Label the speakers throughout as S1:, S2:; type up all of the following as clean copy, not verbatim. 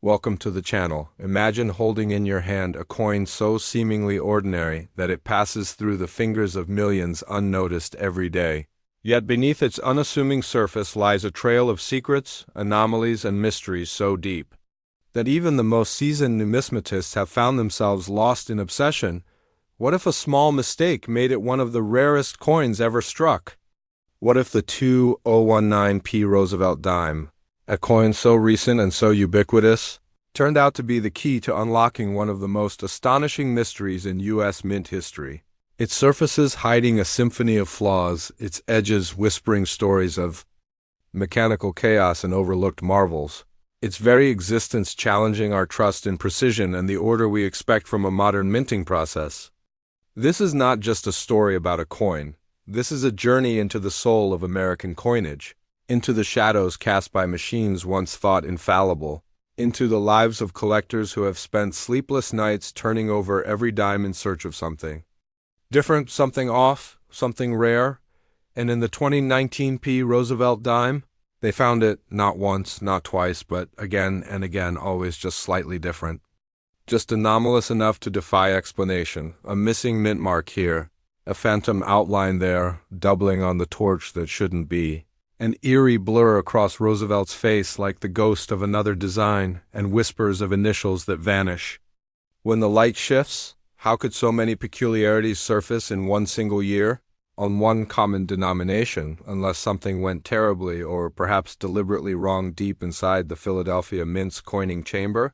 S1: Welcome to the channel. Imagine holding in your hand a coin so seemingly ordinary that it passes through the fingers of millions unnoticed every day. Yet beneath its unassuming surface lies a trail of secrets, anomalies, and mysteries so deep that even the most seasoned numismatists have found themselves lost in obsession. What if a small mistake made it one of the rarest coins ever struck? What if the 2019p Roosevelt dime, a coin so recent and so ubiquitous, turned out to be the key to unlocking one of the most astonishing mysteries in U.S. mint history? Its surfaces hiding a symphony of flaws, its edges whispering stories of mechanical chaos and overlooked marvels, its very existence challenging our trust in precision and the order we expect from a modern minting process. This is not just a story about a coin. This is a journey into the soul of American coinage, into the shadows cast by machines once thought infallible, into the lives of collectors who have spent sleepless nights turning over every dime in search of something different, something off, something rare. And in the 2019p Roosevelt dime, they found it not once, not twice, but again and again, always just slightly different. Just anomalous enough to defy explanation. A missing mint mark here, a phantom outline there, doubling on the torch that shouldn't be. An eerie blur across Roosevelt's face like the ghost of another design, and whispers of initials that vanish. When the light shifts, how could so many peculiarities surface in one single year, on one common denomination, unless something went terribly or perhaps deliberately wrong deep inside the Philadelphia Mint's coining chamber?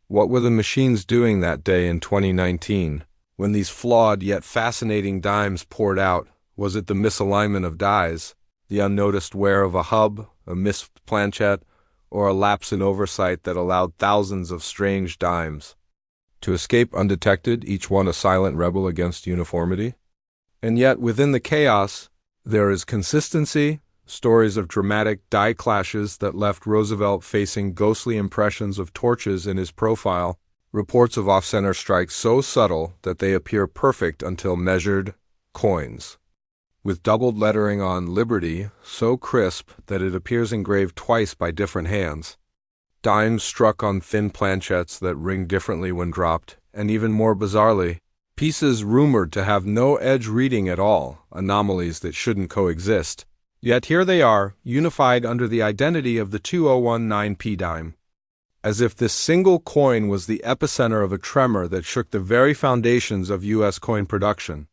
S1: What were the machines doing that day in 2019, when these flawed yet fascinating dimes poured out? Was it the misalignment of dies, the unnoticed wear of a hub, a missed planchet, or a lapse in oversight that allowed thousands of strange dimes to escape undetected, each one a silent rebel against uniformity? And yet, within the chaos, there is consistency, stories of dramatic die clashes that left Roosevelt facing ghostly impressions of torches in his profile, reports of off-center strikes so subtle that they appear perfect until measured coins, with doubled lettering on Liberty so crisp that it appears engraved twice by different hands, dimes struck on thin planchettes that ring differently when dropped, and even more bizarrely, pieces rumored to have no edge reading at all, anomalies that shouldn't coexist. Yet here they are, unified under the identity of the 2019p dime, as if this single coin was the epicenter of a tremor that shook the very foundations of U.S. coin production.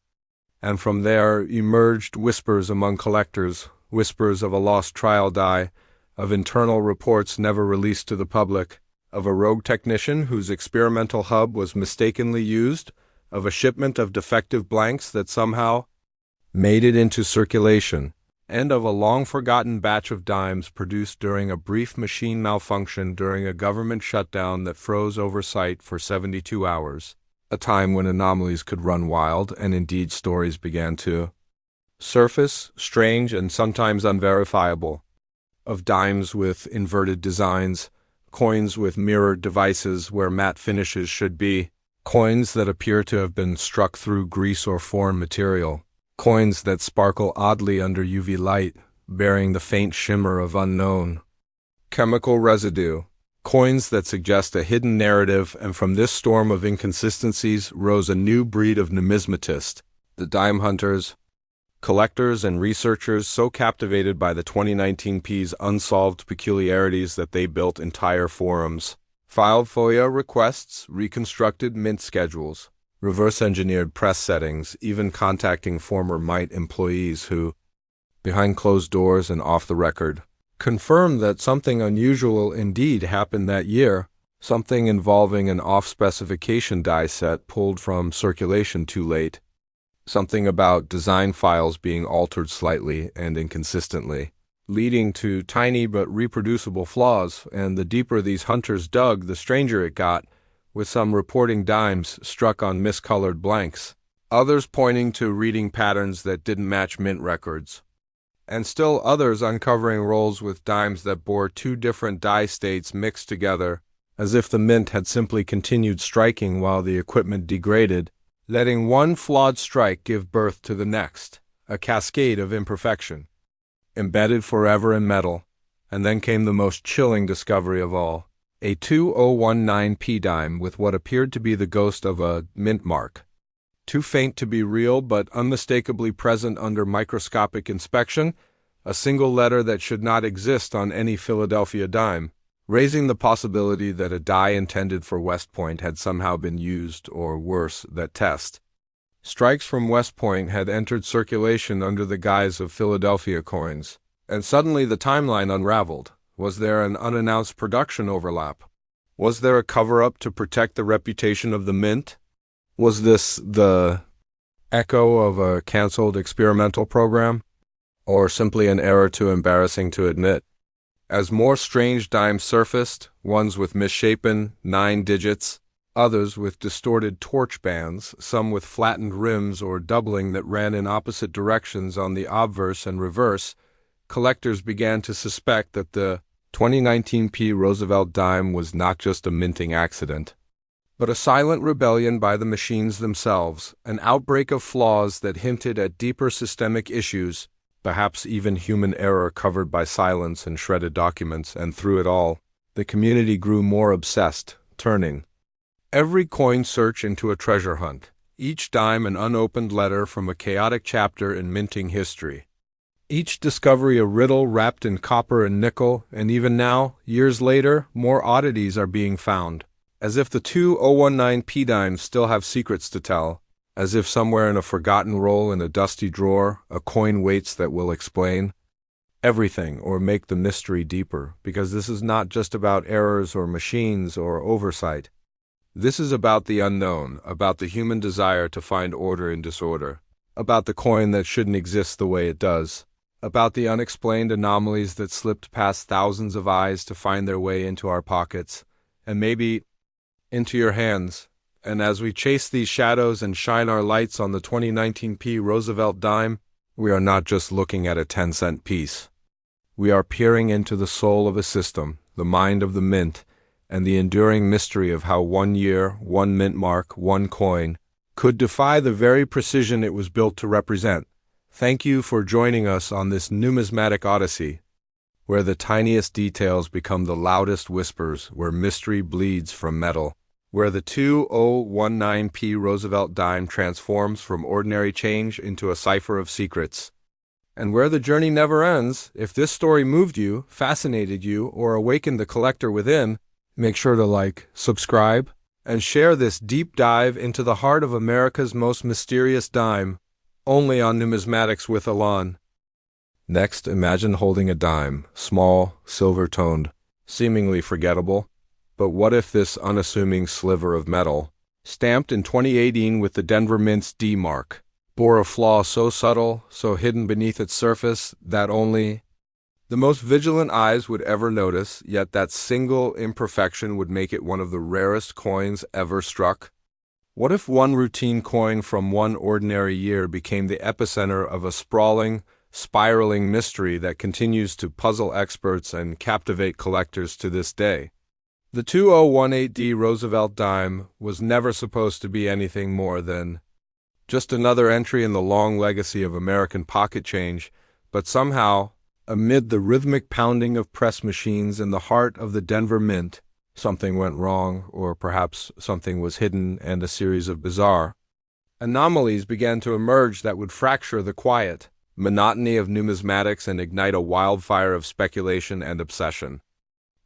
S1: And from there emerged whispers among collectors, whispers of a lost trial die, of internal reports never released to the public, of a rogue technician whose experimental hub was mistakenly used, of a shipment of defective blanks that somehow made it into circulation, and of a long-forgotten batch of dimes produced during a brief machine malfunction during a government shutdown that froze oversight for 72 hours. A time when anomalies could run wild, and indeed stories began to surface, strange and sometimes unverifiable, of dimes with inverted designs, coins with mirrored devices where matte finishes should be, coins that appear to have been struck through grease or foreign material, coins that sparkle oddly under UV light, bearing the faint shimmer of unknown chemical residue. Coins that suggest a hidden narrative, and from this storm of inconsistencies rose a new breed of numismatists, the dime hunters, collectors and researchers so captivated by the 2019p's unsolved peculiarities that they built entire forums, filed FOIA requests, reconstructed mint schedules, reverse-engineered press settings, even contacting former MIT employees who, behind closed doors and off the record, confirmed that something unusual indeed happened that year, something involving an off-specification die set pulled from circulation too late, something about design files being altered slightly and inconsistently, leading to tiny but reproducible flaws, and the deeper these hunters dug, the stranger it got, with some reporting dimes struck on miscolored blanks, others pointing to reading patterns that didn't match mint records, and still others uncovering rolls with dimes that bore two different die states mixed together, as if the mint had simply continued striking while the equipment degraded, letting one flawed strike give birth to the next, a cascade of imperfection, embedded forever in metal. And then came the most chilling discovery of all. a 2019p dime with what appeared to be the ghost of a mint mark. Too faint to be real but unmistakably present under microscopic inspection, a single letter that should not exist on any Philadelphia dime, raising the possibility that a die intended for West Point had somehow been used, or worse, that test. Strikes from West Point had entered circulation under the guise of Philadelphia coins, and suddenly the timeline unraveled. Was there an unannounced production overlap? Was there a cover-up to protect the reputation of the mint? Was this the echo of a canceled experimental program? Or simply an error too embarrassing to admit? As more strange dimes surfaced, ones with misshapen 9 digits, others with distorted torch bands, some with flattened rims or doubling that ran in opposite directions on the obverse and reverse, collectors began to suspect that the 2019p Roosevelt dime was not just a minting accident, but a silent rebellion by the machines themselves, an outbreak of flaws that hinted at deeper systemic issues, perhaps even human error covered by silence and shredded documents, and through it all, the community grew more obsessed, turning every coin search into a treasure hunt, each dime an unopened letter from a chaotic chapter in minting history. Each discovery a riddle wrapped in copper and nickel, and even now, years later, more oddities are being found, as if the 2019p dimes still have secrets to tell, as if somewhere in a forgotten roll in a dusty drawer, a coin waits that will explain everything or make the mystery deeper, because this is not just about errors or machines or oversight. This is about the unknown, about the human desire to find order in disorder, about the coin that shouldn't exist the way it does, about the unexplained anomalies that slipped past thousands of eyes to find their way into our pockets, and maybe into your hands. And as we chase these shadows and shine our lights on the 2019p Roosevelt dime, we are not just looking at a 10-cent piece. We are peering into the soul of a system, the mind of the mint, and the enduring mystery of how 1 year, 1 mint mark, 1 coin could defy the very precision it was built to represent. Thank you for joining us on this numismatic odyssey, where the tiniest details become the loudest whispers, where mystery bleeds from metal, where the 2019p Roosevelt dime transforms from ordinary change into a cipher of secrets, and where the journey never ends. If this story moved you, fascinated you, or awakened the collector within, make sure to like, subscribe, and share this deep dive into the heart of America's most mysterious dime, only on Numismatics with Elon. Next, imagine holding a dime, small, silver-toned, seemingly forgettable. But what if this unassuming sliver of metal, stamped in 2018 with the Denver Mint's D mark, bore a flaw so subtle, so hidden beneath its surface, that only the most vigilant eyes would ever notice, yet that single imperfection would make it one of the rarest coins ever struck? What if one routine coin from one ordinary year became the epicenter of a sprawling, spiraling mystery that continues to puzzle experts and captivate collectors to this day? The 2018D Roosevelt dime was never supposed to be anything more than just another entry in the long legacy of American pocket change, but somehow, amid the rhythmic pounding of press machines in the heart of the Denver Mint, something went wrong, or perhaps something was hidden, and a series of bizarre anomalies began to emerge that would fracture the quiet monotony of numismatics and ignite a wildfire of speculation and obsession.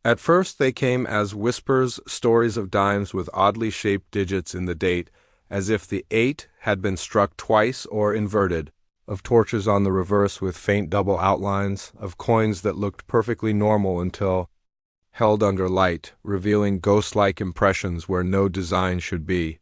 S1: At first they came as whispers, stories of dimes with oddly shaped digits in the date, as if the 8 had been struck twice or inverted, of torches on the reverse with faint double outlines, of coins that looked perfectly normal until held under light, revealing ghost-like impressions where no design should be.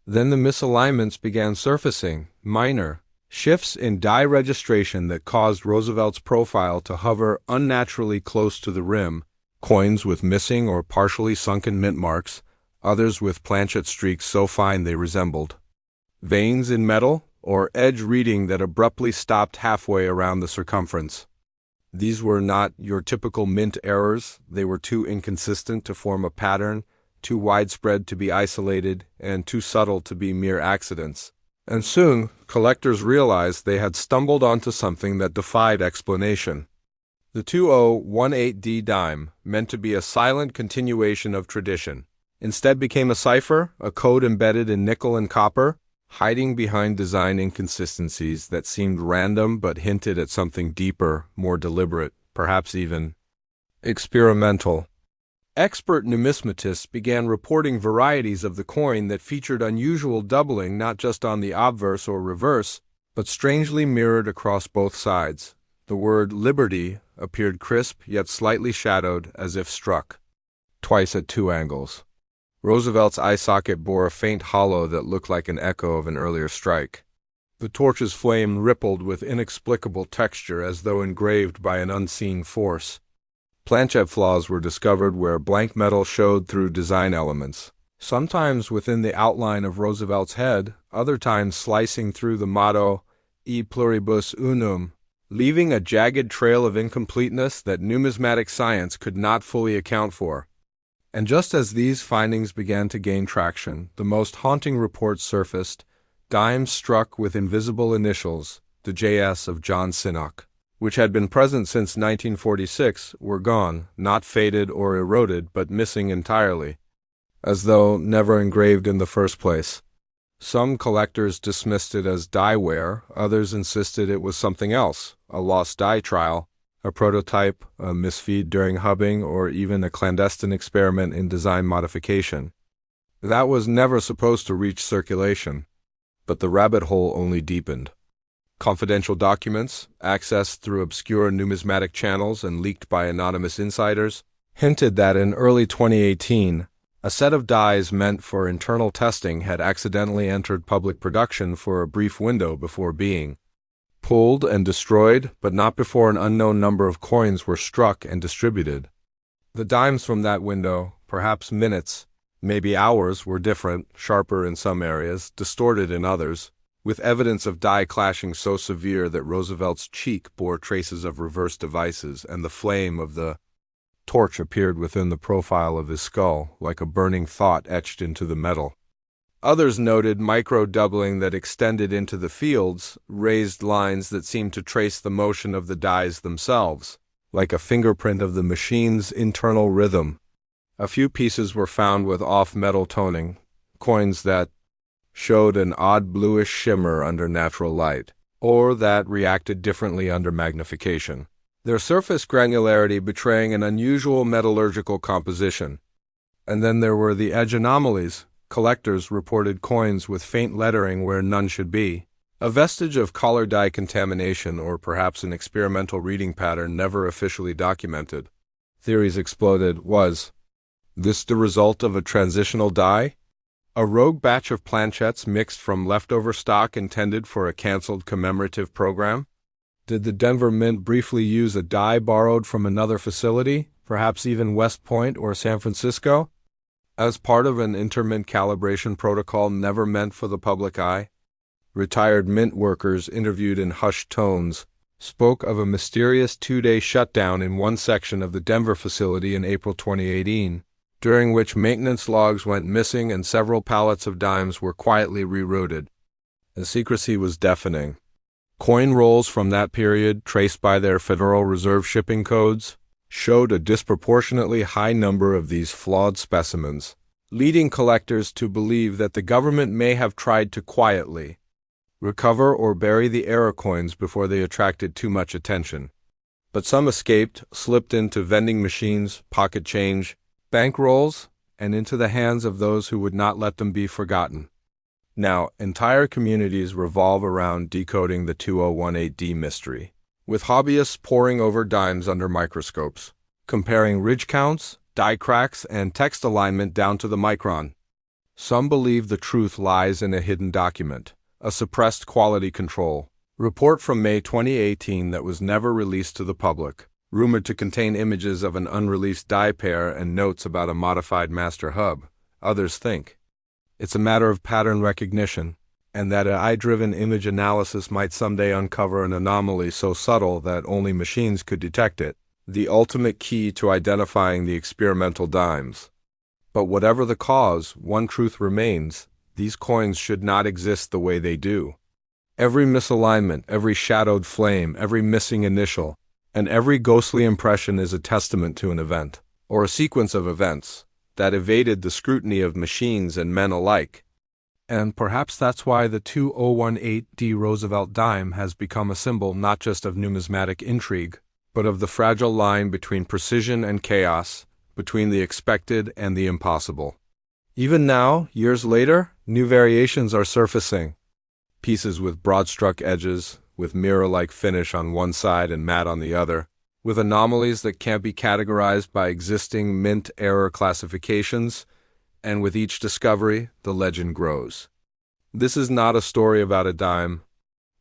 S1: Then the misalignments began surfacing, minor shifts in die registration that caused Roosevelt's profile to hover unnaturally close to the rim, coins with missing or partially sunken mint marks, others with planchet streaks so fine they resembled veins in metal, or edge reading that abruptly stopped halfway around the circumference. These were not your typical mint errors. They were too inconsistent to form a pattern, too widespread to be isolated, and too subtle to be mere accidents. And soon, collectors realized they had stumbled onto something that defied explanation. The 2018D dime, meant to be a silent continuation of tradition, instead became a cipher, a code embedded in nickel and copper, hiding behind design inconsistencies that seemed random but hinted at something deeper, more deliberate, perhaps even experimental. Expert numismatists began reporting varieties of the coin that featured unusual doubling not just on the obverse or reverse, but strangely mirrored across both sides. The word liberty appeared crisp yet slightly shadowed as if struck twice at two angles. Roosevelt's eye socket bore a faint hollow that looked like an echo of an earlier strike. The torch's flame rippled with inexplicable texture as though engraved by an unseen force. Planchet flaws were discovered where blank metal showed through design elements, sometimes within the outline of Roosevelt's head, other times slicing through the motto E pluribus unum, leaving a jagged trail of incompleteness that numismatic science could not fully account for. And just as these findings began to gain traction, the most haunting reports surfaced, dimes struck with invisible initials, the JS of John Sinnock, which had been present since 1946, were gone, not faded or eroded, but missing entirely, as though never engraved in the first place. Some collectors dismissed it as dieware, others insisted it was something else, a lost die trial, a prototype, a misfeed during hubbing, or even a clandestine experiment in design modification. That was never supposed to reach circulation, but the rabbit hole only deepened. Confidential documents, accessed through obscure numismatic channels and leaked by anonymous insiders, hinted that in early 2018, a set of dies meant for internal testing had accidentally entered public production for a brief window before being pulled and destroyed, but not before an unknown number of coins were struck and distributed. The dimes from that window, perhaps minutes, maybe hours, were different, sharper in some areas, distorted in others, with evidence of die clashing so severe that Roosevelt's cheek bore traces of reverse devices, and the flame of the torch appeared within the profile of his skull, like a burning thought etched into the metal. Others noted micro-doubling that extended into the fields, raised lines that seemed to trace the motion of the dies themselves, like a fingerprint of the machine's internal rhythm. A few pieces were found with off-metal toning, coins that showed an odd bluish shimmer under natural light, or that reacted differently under magnification, their surface granularity betraying an unusual metallurgical composition. And then there were the edge anomalies. Collectors reported coins with faint lettering where none should be, a vestige of collar dye contamination or perhaps an experimental reading pattern never officially documented. Theories exploded. Was this the result of a transitional dye? A rogue batch of planchettes mixed from leftover stock intended for a canceled commemorative program? Did the Denver Mint briefly use a dye borrowed from another facility, perhaps even West Point or San Francisco, as part of an intermint calibration protocol never meant for the public eye? Retired mint workers interviewed in hushed tones spoke of a mysterious two-day shutdown in one section of the Denver facility in April 2018, during which maintenance logs went missing and several pallets of dimes were quietly rerouted. The secrecy was deafening. Coin rolls from that period, traced by their Federal Reserve shipping codes, showed a disproportionately high number of these flawed specimens, leading collectors to believe that the government may have tried to quietly recover or bury the error coins before they attracted too much attention. But some escaped, slipped into vending machines, pocket change, bank rolls, and into the hands of those who would not let them be forgotten. Now, entire communities revolve around decoding the 2018D mystery, with hobbyists poring over dimes under microscopes, comparing ridge counts, die cracks, and text alignment down to the micron. Some believe the truth lies in a hidden document, a suppressed quality control report from May 2018 that was never released to the public, rumored to contain images of an unreleased die pair and notes about a modified master hub. Others think it's a matter of pattern recognition, and that an eye-driven image analysis might someday uncover an anomaly so subtle that only machines could detect it, the ultimate key to identifying the experimental dimes. But whatever the cause, one truth remains: these coins should not exist the way they do. Every misalignment, every shadowed flame, every missing initial, And every ghostly impression is a testament to an event, or a sequence of events, that evaded the scrutiny of machines and men alike. And perhaps that's why the 2018D Roosevelt dime has become a symbol not just of numismatic intrigue, but of the fragile line between precision and chaos, between the expected and the impossible. Even now, years later, new variations are surfacing. Pieces with broad-struck edges, with mirror-like finish on one side and matte on the other, with anomalies that can't be categorized by existing mint error classifications, and with each discovery, the legend grows. This is not a story about a dime.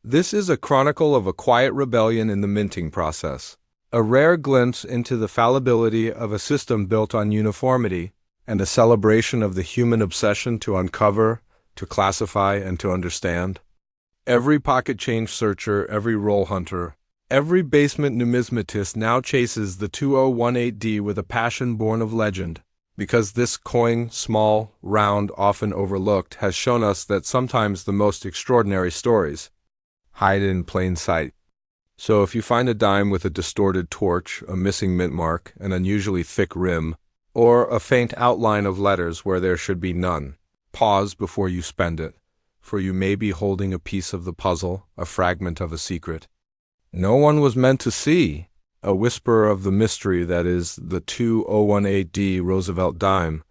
S1: This is a chronicle of a quiet rebellion in the minting process, a rare glimpse into the fallibility of a system built on uniformity, and a celebration of the human obsession to uncover, to classify, and to understand. Every pocket change searcher, every roll hunter, every basement numismatist now chases the 2018D with a passion born of legend, because this coin, small, round, often overlooked, has shown us that sometimes the most extraordinary stories hide in plain sight. So if you find a dime with a distorted torch, a missing mint mark, an unusually thick rim, or a faint outline of letters where there should be none, pause before you spend it, for you may be holding a piece of the puzzle, a fragment of a secret no one was meant to see, a whisper of the mystery that is the 2018D Roosevelt dime.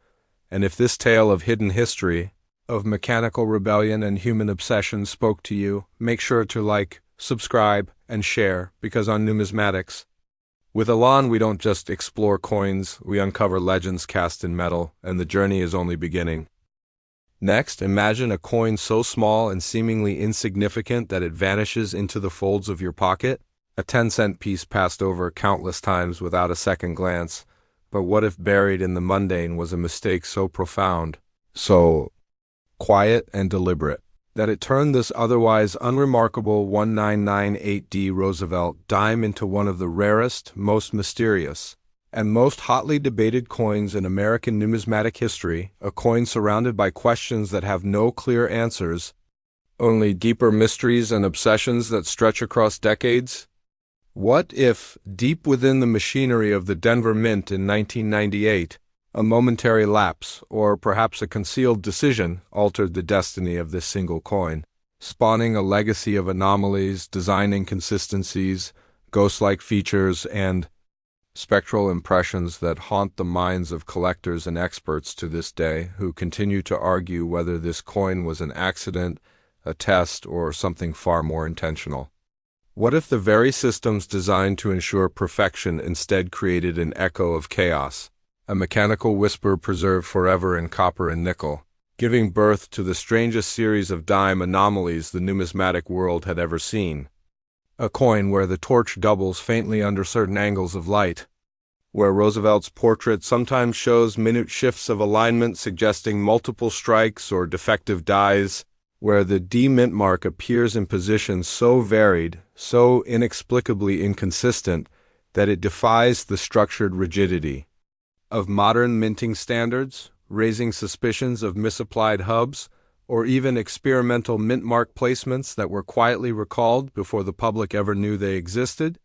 S1: And if this tale of hidden history, of mechanical rebellion and human obsession spoke to you, make sure to like, subscribe, and share, because on Numismatics with Elon we don't just explore coins, we uncover legends cast in metal, and the journey is only beginning. Next, imagine a coin so small and seemingly insignificant that it vanishes into the folds of your pocket. A 10-cent piece passed over countless times without a second glance. But what if buried in the mundane was a mistake so profound, so quiet and deliberate, that it turned this otherwise unremarkable 1998D Roosevelt dime into one of the rarest, most mysterious, and most hotly debated coins in American numismatic history, a coin surrounded by questions that have no clear answers, only deeper mysteries and obsessions that stretch across decades? What if, deep within the machinery of the Denver Mint in 1998, a momentary lapse, or perhaps a concealed decision, altered the destiny of this single coin, spawning a legacy of anomalies, design inconsistencies, ghost-like features, and spectral impressions that haunt the minds of collectors and experts to this day, who continue to argue whether this coin was an accident, a test, or something far more intentional? What if the very systems designed to ensure perfection instead created an echo of chaos, a mechanical whisper preserved forever in copper and nickel, giving birth to the strangest series of dime anomalies the numismatic world had ever seen? A coin where the torch doubles faintly under certain angles of light, where Roosevelt's portrait sometimes shows minute shifts of alignment suggesting multiple strikes or defective dies, where the D mint mark appears in positions so varied, so inexplicably inconsistent, that it defies the structured rigidity of modern minting standards, raising suspicions of misapplied hubs, or even experimental mint mark placements that were quietly recalled before the public ever knew they existed?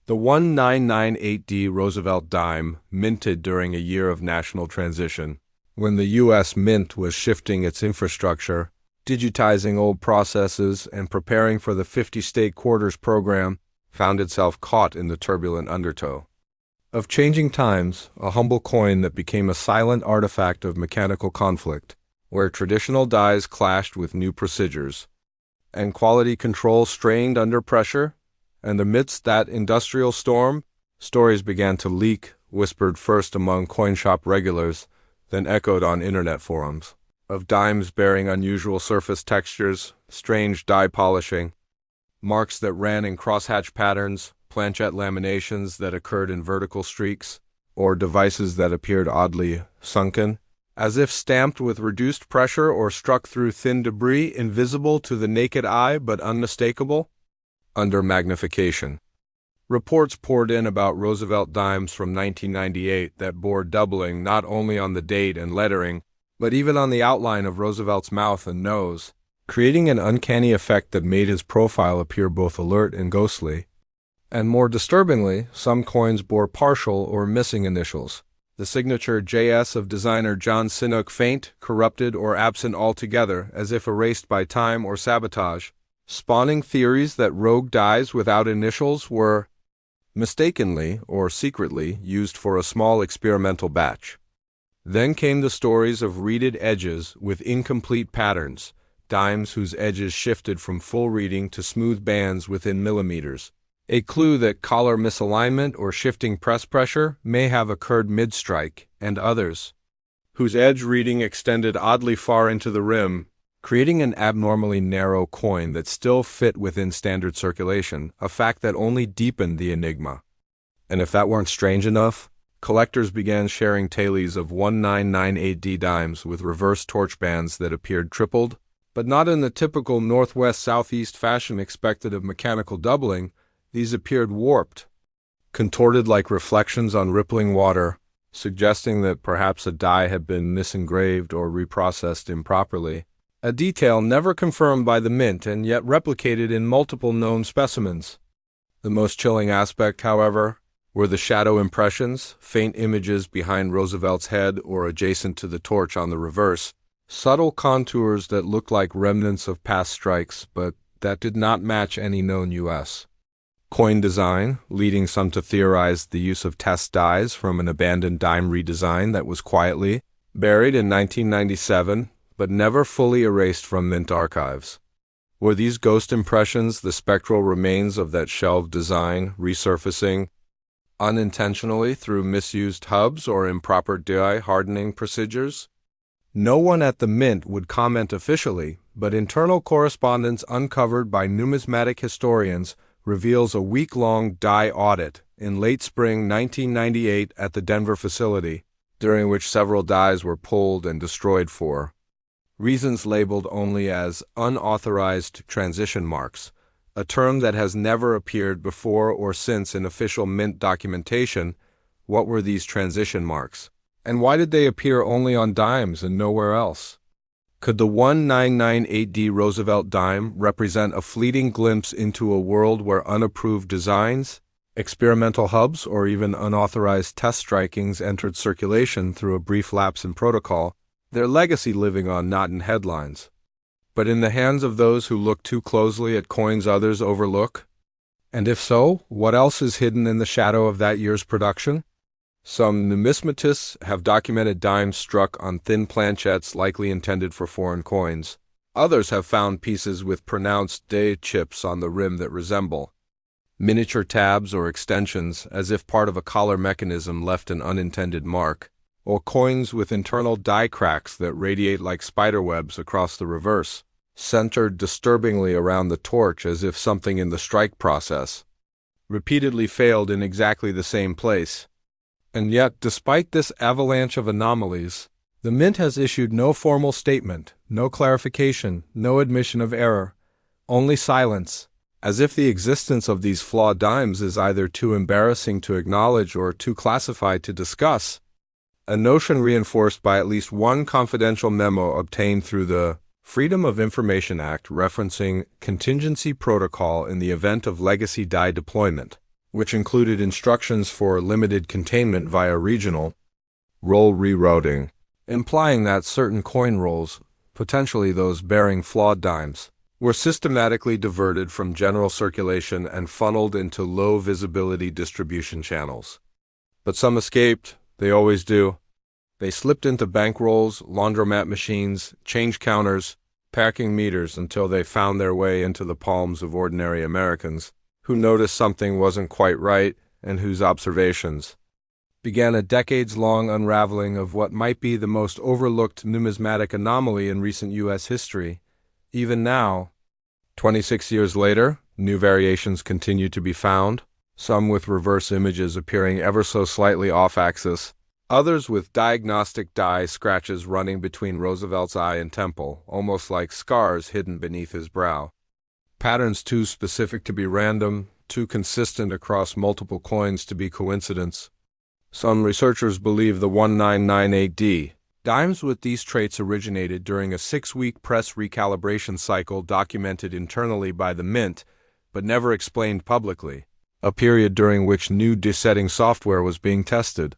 S1: The 1998D Roosevelt dime, minted during a year of national transition, when the U.S. Mint was shifting its infrastructure, digitizing old processes, and preparing for the 50-state quarters program, found itself caught in the turbulent undertow of changing times, a humble coin that became a silent artifact of mechanical conflict, where traditional dies clashed with new procedures, and quality control strained under pressure. And amidst that industrial storm, stories began to leak, whispered first among coin shop regulars, then echoed on internet forums, of dimes bearing unusual surface textures, strange die polishing, marks that ran in crosshatch patterns, planchette laminations that occurred in vertical streaks, or devices that appeared oddly sunken, as if stamped with reduced pressure or struck through thin debris, invisible to the naked eye but unmistakable under magnification. Reports poured in about Roosevelt dimes from 1998 that bore doubling not only on the date and lettering, but even on the outline of Roosevelt's mouth and nose, creating an uncanny effect that made his profile appear both alert and ghostly. And more disturbingly, some coins bore partial or missing initials. The signature JS of designer John Sinnock faint, corrupted, or absent altogether, as if erased by time or sabotage, spawning theories that rogue dies without initials were mistakenly or secretly used for a small experimental batch. Then came the stories of reeded edges with incomplete patterns, dimes whose edges shifted from full reading to smooth bands within millimeters, a clue that collar misalignment or shifting press pressure may have occurred mid-strike, and others, whose edge reading extended oddly far into the rim, creating an abnormally narrow coin that still fit within standard circulation, a fact that only deepened the enigma. And if that weren't strange enough, collectors began sharing tailies of 1998D dimes with reverse torch bands that appeared tripled, but not in the typical northwest-southeast fashion expected of mechanical doubling. These appeared warped, contorted like reflections on rippling water, suggesting that perhaps a die had been misengraved or reprocessed improperly, a detail never confirmed by the mint and yet replicated in multiple known specimens. The most chilling aspect, however, were the shadow impressions, faint images behind Roosevelt's head or adjacent to the torch on the reverse, subtle contours that looked like remnants of past strikes, but that did not match any known U.S. coin design, leading some to theorize the use of test dies from an abandoned dime redesign that was quietly buried in 1997, but never fully erased from mint archives. Were these ghost impressions the spectral remains of that shelved design resurfacing unintentionally through misused hubs or improper die hardening procedures? No one at the mint would comment officially, but internal correspondence uncovered by numismatic historians reveals a week-long die audit in late spring 1998 at the Denver facility, during which several dies were pulled and destroyed for reasons labeled only as unauthorized transition marks, a term that has never appeared before or since in official mint documentation. What were these transition marks, and why did they appear only on dimes and nowhere else? Could the 1998D Roosevelt dime represent a fleeting glimpse into a world where unapproved designs, experimental hubs, or even unauthorized test strikings entered circulation through a brief lapse in protocol, their legacy living on not in headlines, but in the hands of those who look too closely at coins others overlook? And if so, what else is hidden in the shadow of that year's production? Some numismatists have documented dimes struck on thin planchettes likely intended for foreign coins. Others have found pieces with pronounced day chips on the rim that resemble miniature tabs or extensions, as if part of a collar mechanism left an unintended mark, or coins with internal die cracks that radiate like spiderwebs across the reverse, centered disturbingly around the torch as if something in the strike process repeatedly failed in exactly the same place. And yet, despite this avalanche of anomalies, the mint has issued no formal statement, no clarification, no admission of error, only silence, as if the existence of these flawed dimes is either too embarrassing to acknowledge or too classified to discuss, a notion reinforced by at least one confidential memo obtained through the Freedom of Information Act referencing contingency protocol in the event of legacy die deployment, which included instructions for limited containment via regional roll rerouting, implying that certain coin rolls, potentially those bearing flawed dimes, were systematically diverted from general circulation and funneled into low-visibility distribution channels. But some escaped, they always do. They slipped into bankrolls, laundromat machines, change counters, packing meters until they found their way into the palms of ordinary Americans, who noticed something wasn't quite right and whose observations began a decades-long unraveling of what might be the most overlooked numismatic anomaly in recent U.S. history. Even now, 26 years later, new variations continue to be found, some with reverse images appearing ever so slightly off-axis, others with diagnostic die scratches running between Roosevelt's eye and temple, almost like scars hidden beneath his brow. Patterns too specific to be random, too consistent across multiple coins to be coincidence. Some researchers believe the 1998D dimes with these traits originated during a 6-week press recalibration cycle documented internally by the mint, but never explained publicly. a period during which new desetting software was being tested,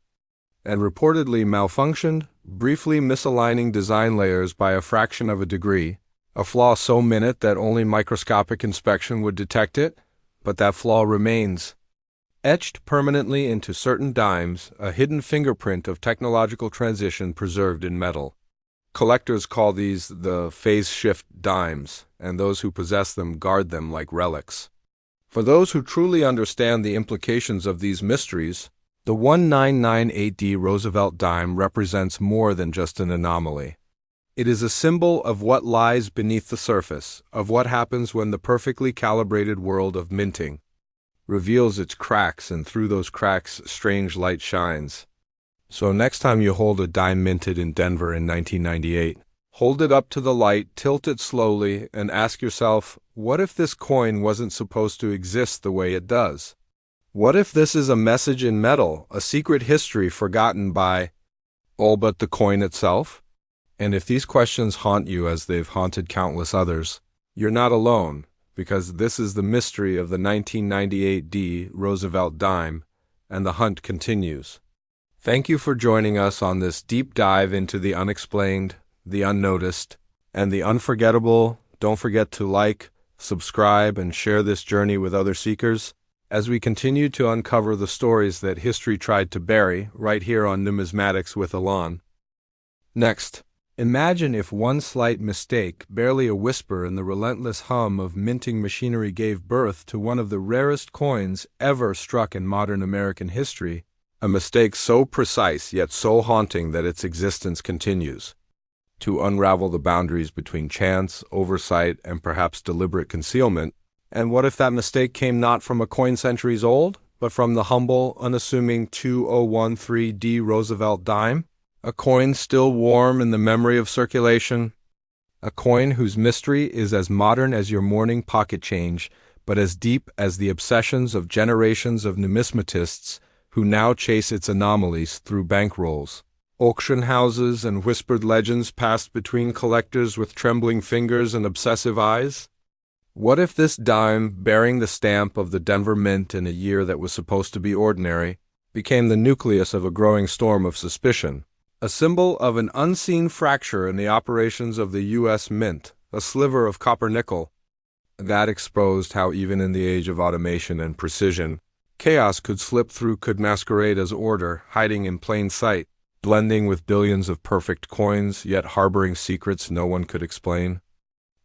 S1: and reportedly malfunctioned, briefly misaligning design layers by a fraction of a degree, a flaw so minute that only microscopic inspection would detect it, but that flaw remains. Etched permanently into certain dimes, a hidden fingerprint of technological transition preserved in metal. Collectors call these the phase shift dimes, and those who possess them guard them like relics. For those who truly understand the implications of these mysteries, the 1998D Roosevelt dime represents more than just an anomaly. It is a symbol of what lies beneath the surface, of what happens when the perfectly calibrated world of minting reveals its cracks, and through those cracks strange light shines. So next time you hold a dime minted in Denver in 1998, hold it up to the light, tilt it slowly, and ask yourself, what if this coin wasn't supposed to exist the way it does? What if this is a message in metal, a secret history forgotten by all but the coin itself? And if these questions haunt you as they've haunted countless others, you're not alone, because this is the mystery of the 1998D Roosevelt dime, and the hunt continues. Thank you for joining us on this deep dive into the unexplained, the unnoticed, and the unforgettable. Don't forget to like, subscribe, and share this journey with other seekers as we continue to uncover the stories that history tried to bury right here on Numismatics with Elon. Next, imagine if one slight mistake, barely a whisper in the relentless hum of minting machinery, gave birth to one of the rarest coins ever struck in modern American history, a mistake so precise yet so haunting that its existence continues to unravel the boundaries between chance, oversight, and perhaps deliberate concealment. And what if that mistake came not from a coin centuries old, but from the humble, unassuming 2013D Roosevelt dime? A coin still warm in the memory of circulation, a coin whose mystery is as modern as your morning pocket change, but as deep as the obsessions of generations of numismatists who now chase its anomalies through bankrolls. Auction houses and whispered legends passed between collectors with trembling fingers and obsessive eyes. What if this dime, bearing the stamp of the Denver Mint in a year that was supposed to be ordinary, became the nucleus of a growing storm of suspicion? A symbol of an unseen fracture in the operations of the U.S. Mint, a sliver of copper-nickel. That exposed how even in the age of automation and precision, chaos could slip through, could masquerade as order, hiding in plain sight, blending with billions of perfect coins, yet harboring secrets no one could explain.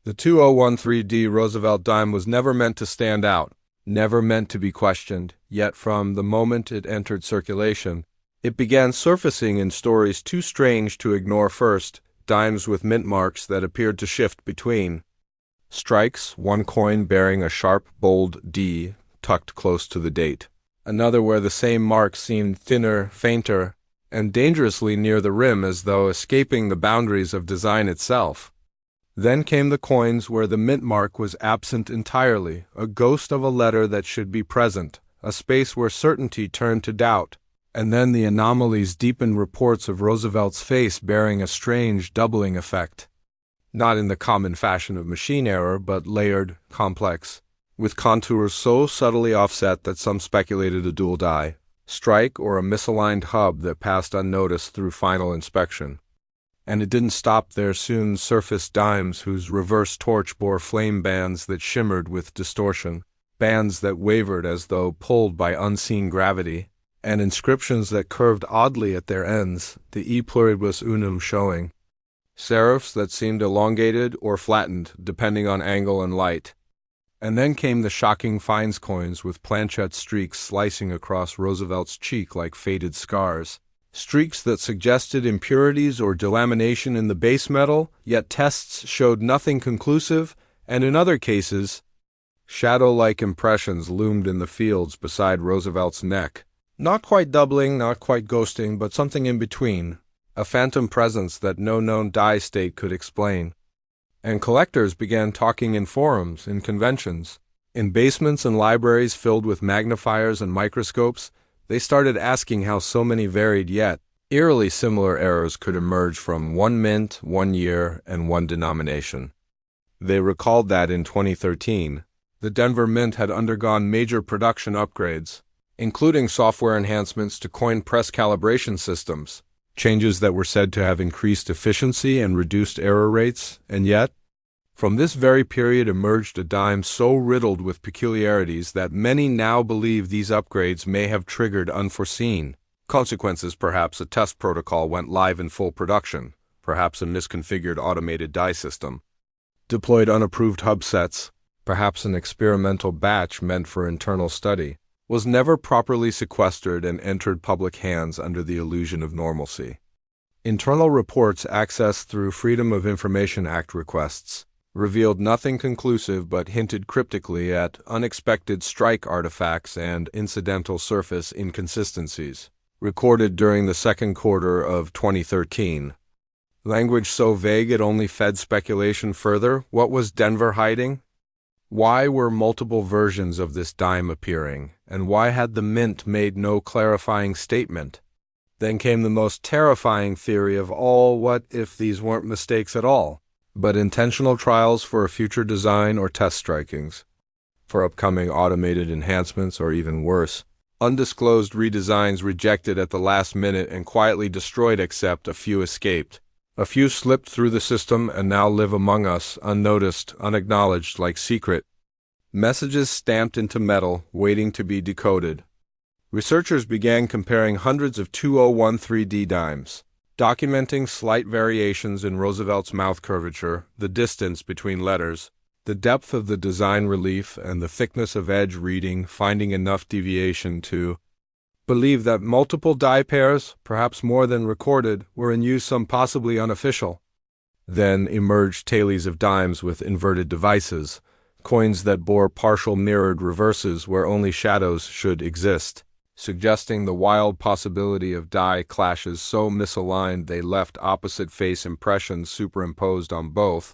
S1: The 2013D Roosevelt dime was never meant to stand out, never meant to be questioned, yet from the moment it entered circulation, it began surfacing in stories too strange to ignore. First, dimes with mint marks that appeared to shift between strikes, one coin bearing a sharp, bold D tucked close to the date, another where the same mark seemed thinner, fainter, and dangerously near the rim, as though escaping the boundaries of design itself. Then came the coins where the mint mark was absent entirely, a ghost of a letter that should be present, a space where certainty turned to doubt. And then the anomalies deepened, reports of Roosevelt's face bearing a strange doubling effect. Not in the common fashion of machine error, but layered, complex, with contours so subtly offset that some speculated a dual die, strike, or a misaligned hub that passed unnoticed through final inspection. And it didn't stop there. Soon surfaced dimes whose reverse torch bore flame bands that shimmered with distortion, bands that wavered as though pulled by unseen gravity, and inscriptions that curved oddly at their ends, the e pluribus unum showing, serifs that seemed elongated or flattened depending on angle and light. And then came the shocking fines coins with planchette streaks slicing across Roosevelt's cheek like faded scars, streaks that suggested impurities or delamination in the base metal, yet tests showed nothing conclusive, and in other cases, shadow-like impressions loomed in the fields beside Roosevelt's neck. Not quite doubling, not quite ghosting, but something in between, a phantom presence that no known die state could explain. And collectors began talking in forums, in conventions, in basements and libraries filled with magnifiers and microscopes. They started asking how so many varied yet eerily similar errors could emerge from one mint, 1 year, and one denomination. They recalled that in 2013, the Denver Mint had undergone major production upgrades, including software enhancements to coin press calibration systems, changes that were said to have increased efficiency and reduced error rates, and yet, from this very period emerged a dime so riddled with peculiarities that many now believe these upgrades may have triggered unforeseen consequences. Perhaps a test protocol went live in full production, perhaps a misconfigured automated die system deployed unapproved hub sets, perhaps an experimental batch meant for internal study was never properly sequestered and entered public hands under the illusion of normalcy. Internal reports accessed through Freedom of Information Act requests revealed nothing conclusive but hinted cryptically at unexpected strike artifacts and incidental surface inconsistencies, recorded during the second quarter of 2013. Language so vague it only fed speculation further. What was Denver hiding? Why were multiple versions of this dime appearing, and why had the Mint made no clarifying statement? Then came the most terrifying theory of all: what if these weren't mistakes at all, but intentional trials for a future design or test strikings, for upcoming automated enhancements, or even worse, undisclosed redesigns rejected at the last minute and quietly destroyed, except a few escaped. A few slipped through the system and now live among us, unnoticed, unacknowledged, like secret messages stamped into metal, waiting to be decoded. Researchers began comparing hundreds of 2013D dimes, documenting slight variations in Roosevelt's mouth curvature, the distance between letters, the depth of the design relief, and the thickness of edge reading, finding enough deviation to believe that multiple die pairs, perhaps more than recorded, were in use, some possibly unofficial. Then emerged tailies of dimes with inverted devices, coins that bore partial mirrored reverses where only shadows should exist, suggesting the wild possibility of die clashes so misaligned they left opposite face impressions superimposed on both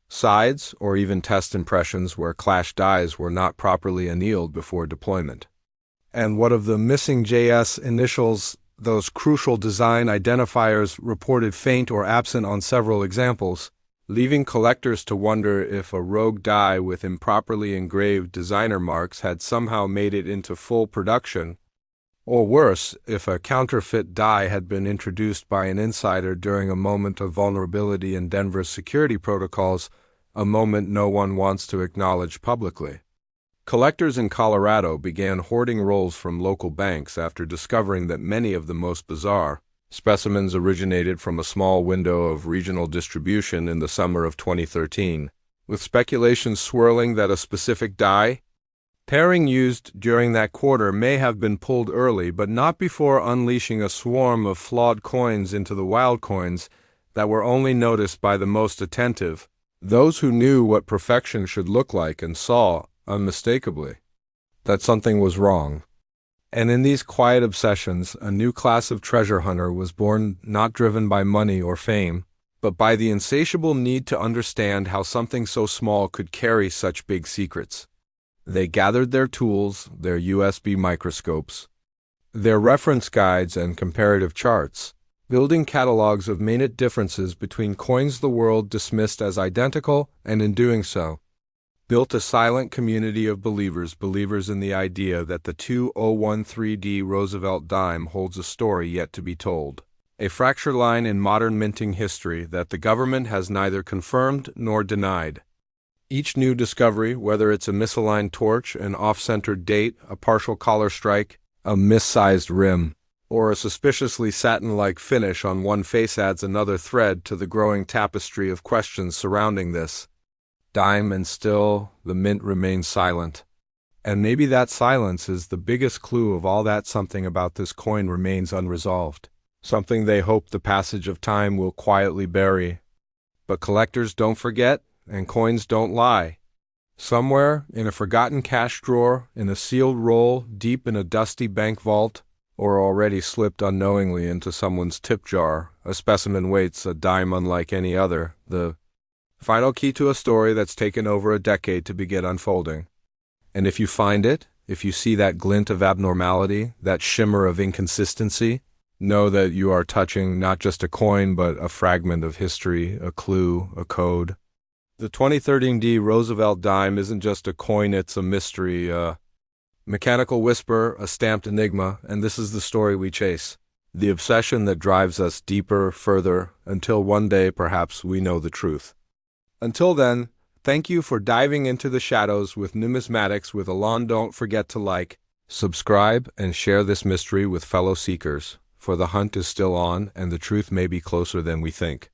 S1: sides, or even test impressions where clashed dies were not properly annealed before deployment. And what of the missing JS initials, those crucial design identifiers reported faint or absent on several examples, leaving collectors to wonder if a rogue die with improperly engraved designer marks had somehow made it into full production, or worse, if a counterfeit die had been introduced by an insider during a moment of vulnerability in Denver's security protocols, a moment no one wants to acknowledge publicly. Collectors in Colorado began hoarding rolls from local banks after discovering that many of the most bizarre specimens originated from a small window of regional distribution in the summer of 2013, with speculation swirling that a specific die pairing used during that quarter may have been pulled early, but not before unleashing a swarm of flawed coins into the wild coins that were only noticed by the most attentive, those who knew what perfection should look like and saw, unmistakably, that something was wrong. And in these quiet obsessions, a new class of treasure hunter was born, not driven by money or fame, but by the insatiable need to understand how something so small could carry such big secrets. They gathered their tools, their USB microscopes, their reference guides and comparative charts, building catalogs of minute differences between coins the world dismissed as identical, and in doing so, built a silent community of believers in the idea that the 2013D Roosevelt dime holds a story yet to be told, a fracture line in modern minting history that the government has neither confirmed nor denied. Each new discovery, whether it's a misaligned torch, an off-centered date, a partial collar strike, a mis-sized rim, or a suspiciously satin-like finish on one face, adds another thread to the growing tapestry of questions surrounding this dime, and still the Mint remains silent. And maybe that silence is the biggest clue of all, that something about this coin remains unresolved, something they hope the passage of time will quietly bury. But collectors don't forget, and coins don't lie. Somewhere, in a forgotten cash drawer, in a sealed roll, deep in a dusty bank vault, or already slipped unknowingly into someone's tip jar, a specimen waits, a dime unlike any other, the final key to a story that's taken over a decade to begin unfolding. And if you find it, if you see that glint of abnormality, that shimmer of inconsistency, know that you are touching not just a coin but a fragment of history, a clue, a code. The 2013 Roosevelt dime isn't just a coin, it's a mystery, mechanical whisper, a stamped enigma, and this is the story we chase. The obsession that drives us deeper, further, until one day perhaps we know the truth. Until then, thank you for diving into the shadows with Numismatics with Elon. Don't forget to like, subscribe, and share this mystery with fellow seekers, for the hunt is still on and the truth may be closer than we think.